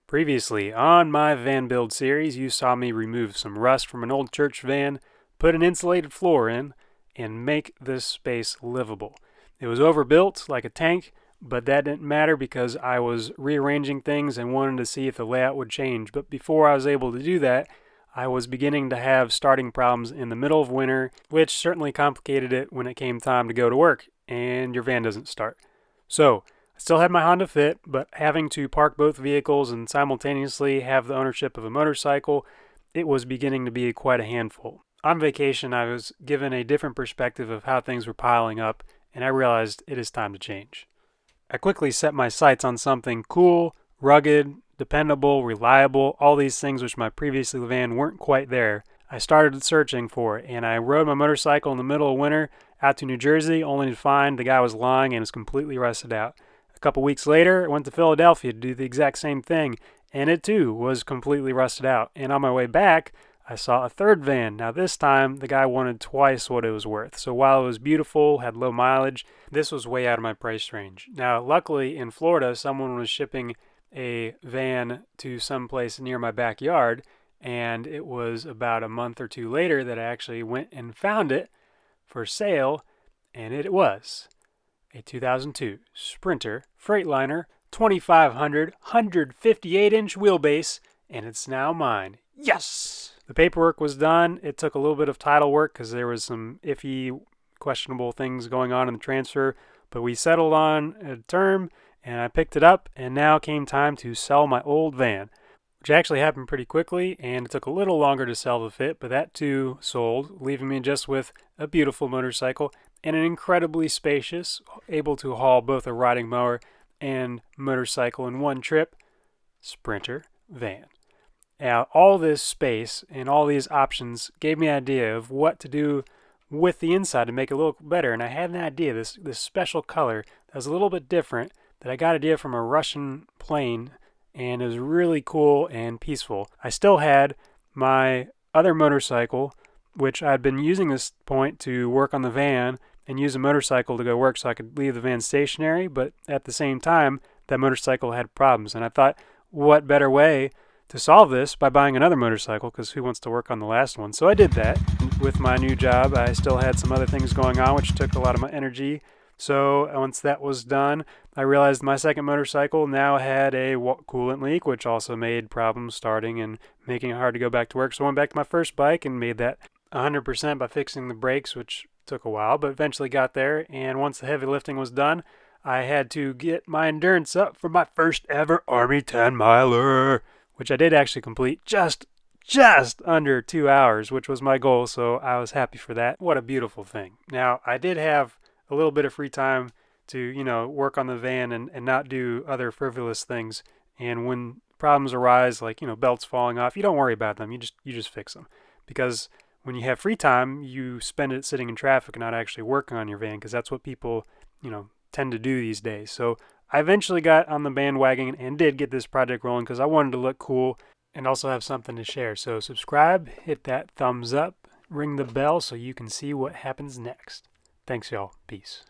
Previously on my van build series, you saw me remove some rust from an old church van, put an insulated floor in, and make this space livable. It was overbuilt like a tank, but that didn't matter because I was rearranging things and wanted to see if the layout would change. But before I was able to do that, I was beginning to have starting problems in the middle of winter, which certainly complicated it when it came time to go to work and your van doesn't start. So I still had my Honda Fit, but having to park both vehicles and simultaneously have the ownership of a motorcycle, it was beginning to be quite a handful. On vacation, I was given a different perspective of how things were piling up, and I realized it is time to change. I quickly set my sights on something cool, rugged, dependable, reliable, all these things which my previous van weren't quite there. I started searching for it, and I rode my motorcycle in the middle of winter out to New Jersey, only to find the guy was lying and was completely rusted out. A couple weeks later, I went to Philadelphia to do the exact same thing, and it too was completely rusted out. And on my way back, I saw a third van. Now this time, the guy wanted twice what it was worth. So while it was beautiful, had low mileage, this was way out of my price range. Now luckily in Florida, someone was shipping a van to some place near my backyard, and it was about a month or two later that I actually went and found it for sale, and it was a 2002 Sprinter Freightliner 2500 158-inch wheelbase, and it's now mine. Yes! The paperwork was done. It took a little bit of title work because there was some iffy, questionable things going on in the transfer, but we settled on a term, and I picked it up, and now came time to sell my old van, which actually happened pretty quickly, and it took a little longer to sell the Fit, but that too sold, leaving me just with a beautiful motorcycle and an incredibly spacious, able to haul both a riding mower and motorcycle in one trip, Sprinter van. Now, all this space and all these options gave me an idea of what to do with the inside to make it look better, and I had an idea, this special color that was a little bit different, that I got an idea from a Russian plane, and it was really cool and peaceful. I still had my other motorcycle, which I'd been using this point to work on the van and use a motorcycle to go work so I could leave the van stationary, but at the same time, that motorcycle had problems, and I thought, what better way to solve this by buying another motorcycle, because who wants to work on the last one? So I did that. With my new job, I still had some other things going on, which took a lot of my energy. So once that was done, I realized my second motorcycle now had a coolant leak, which also made problems starting and making it hard to go back to work. So I went back to my first bike and made that 100% by fixing the brakes, which took a while, but eventually got there. And once the heavy lifting was done, I had to get my endurance up for my first ever Army 10-miler, which I did actually complete just under 2 hours, which was my goal, so I was happy for that. What a beautiful thing. Now, I did have a little bit of free time to, work on the van and not do other frivolous things. And when problems arise, like, belts falling off, you don't worry about them. You just fix them. Because when you have free time, you spend it sitting in traffic and not actually working on your van, because that's what people, tend to do these days. So I eventually got on the bandwagon and did get this project rolling because I wanted to look cool and also have something to share. So subscribe, hit that thumbs up, ring the bell so you can see what happens next. Thanks, y'all. Peace.